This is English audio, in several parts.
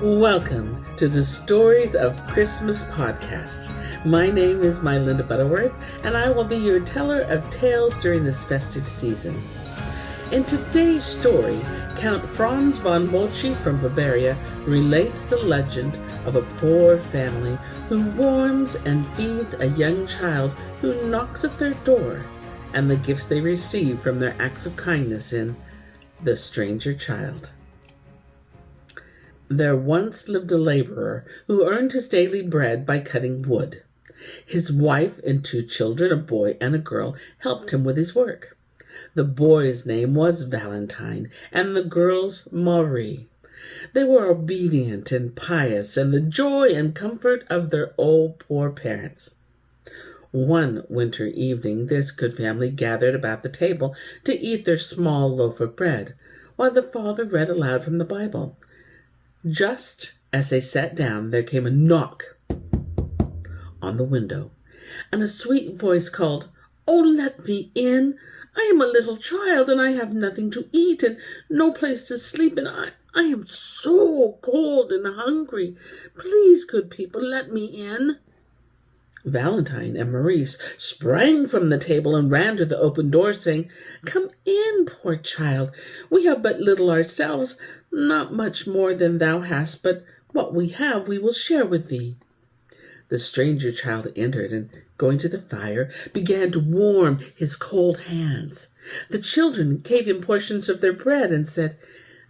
Welcome to the Stories of Christmas podcast. My name is MyLinda Butterworth, and I will be your teller of tales during this festive season. In today's story, Count Franz von Pocci from Bavaria relates the legend of a poor family who warms and feeds a young child who knocks at their door, and the gifts they receive from their acts of kindness in The Stranger Child. There once lived a laborer who earned his daily bread by cutting wood. His wife and 2 children, a boy and a girl, helped him with his work. The boy's name was Valentine, and the girl's Marie. They were obedient and pious, and the joy and comfort of their old poor parents. One winter evening, this good family gathered about the table to eat their small loaf of bread, while the father read aloud from the Bible. Just as they sat down, there came a knock on the window, and a sweet voice called, "Oh, let me in. I am a little child, and I have nothing to eat and no place to sleep, and I am so cold and hungry. Please, good people, let me in." Valentine and Maurice sprang from the table and ran to the open door, saying, "Come in, poor child. We have but little ourselves, not much more than thou hast, but what we have we will share with thee." The stranger child entered, and going to the fire, began to warm his cold hands. The children gave him portions of their bread and said,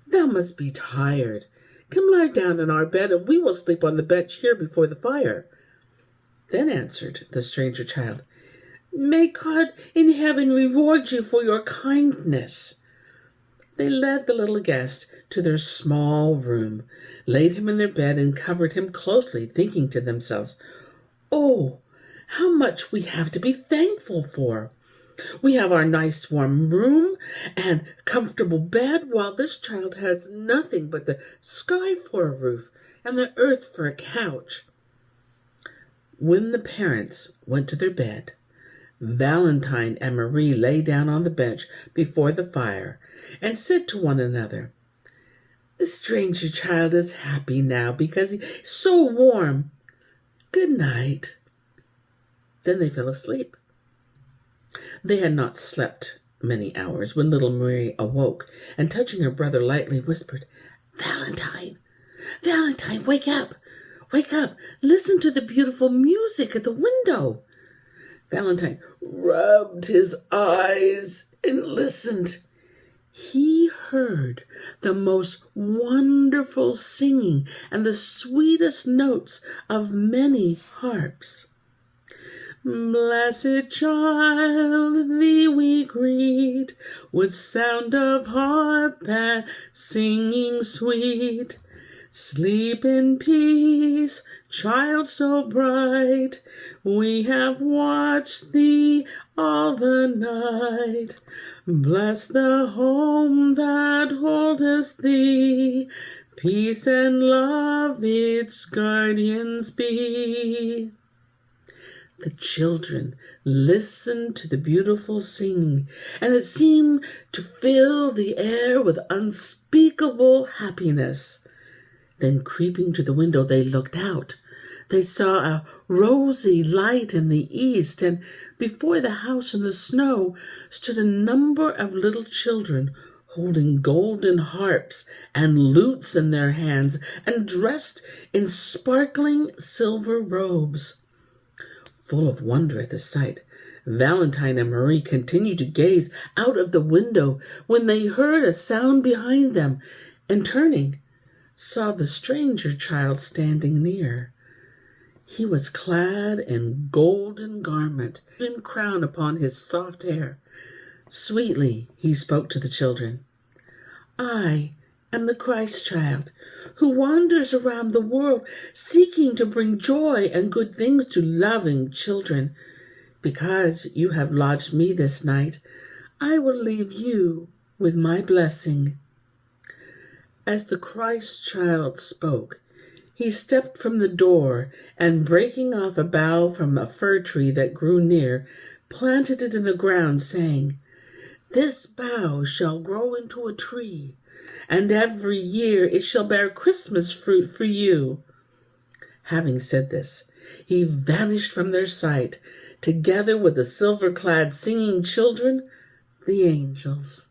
"Thou must be tired. Come lie down in our bed, and we will sleep on the bench here before the fire." Then answered the stranger child, "May God in heaven reward you for your kindness." They led the little guest to their small room, laid him in their bed, and covered him closely, thinking to themselves, "Oh, how much we have to be thankful for! We have our nice warm room and comfortable bed, while this child has nothing but the sky for a roof and the earth for a couch." When the parents went to their bed, Valentine and Marie lay down on the bench before the fire and said to one another, "The stranger child is happy now because he's so warm. Good night." Then they fell asleep. They had not slept many hours when little Marie awoke, and touching her brother lightly whispered, "Valentine, Valentine, wake up! Wake up! Listen to the beautiful music at the window." Valentine rubbed his eyes and listened. He heard the most wonderful singing and the sweetest notes of many harps. "Blessed child, thee we greet, with sound of harp and singing sweet. Sleep in peace, child so bright, we have watched thee all the night. Bless the home that holdeth thee, peace and love its guardians be." The children listened to the beautiful singing, and it seemed to fill the air with unspeakable happiness. Then, creeping to the window, they looked out. They saw a rosy light in the east, and before the house in the snow stood a number of little children holding golden harps and lutes in their hands and dressed in sparkling silver robes. Full of wonder at the sight, Valentine and Marie continued to gaze out of the window when they heard a sound behind them, and turning, saw the stranger child standing near. He was clad in golden garment and crown upon his soft hair. Sweetly he spoke to the children. "I am the Christ child, who wanders around the world seeking to bring joy and good things to loving children. Because you have lodged me this night, I will leave you with my blessing." As the Christ child spoke, he stepped from the door and, breaking off a bough from a fir tree that grew near, planted it in the ground, saying, "This bough shall grow into a tree. and every year it shall bear Christmas fruit for you." Having said this, he vanished from their sight, together with the silver-clad singing children, the angels.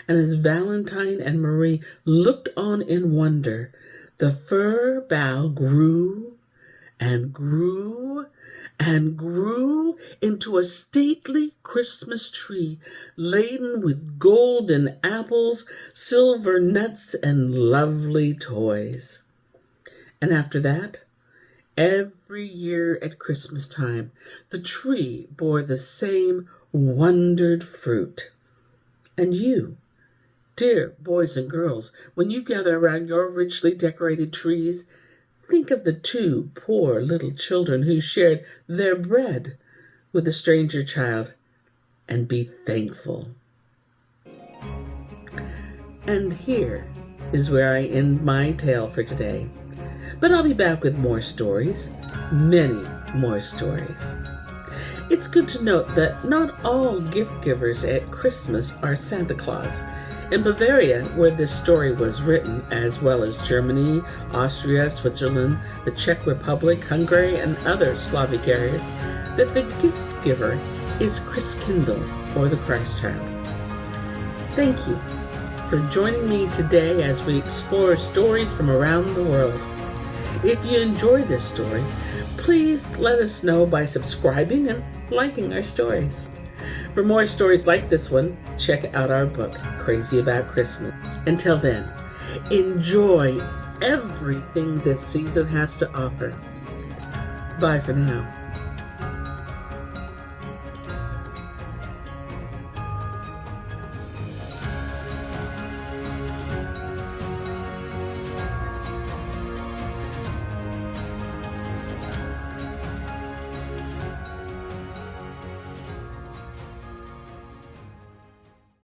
And as Valentine and Marie looked on in wonder, the fir bough grew and grew and grew into a stately Christmas tree laden with golden apples, silver nuts, and lovely toys. And after that, every year at Christmas time, the tree bore the same wondered fruit. And you, dear boys and girls, when you gather around your richly decorated trees, think of the two poor little children who shared their bread with a stranger child, and be thankful. And here is where I end my tale for today. But I'll be back with more stories, many more stories. It's good to note that not all gift givers at Christmas are Santa Claus. In Bavaria, where this story was written, as well as Germany, Austria, Switzerland, the Czech Republic, Hungary, and other Slavic areas, that the gift giver is Christkindl, or the Christ child. Thank you for joining me today as we explore stories from around the world. If you enjoy this story, please let us know by subscribing and liking our stories. For more stories like this one, check out our book, Crazy About Christmas. Until then, enjoy everything this season has to offer. Bye for now.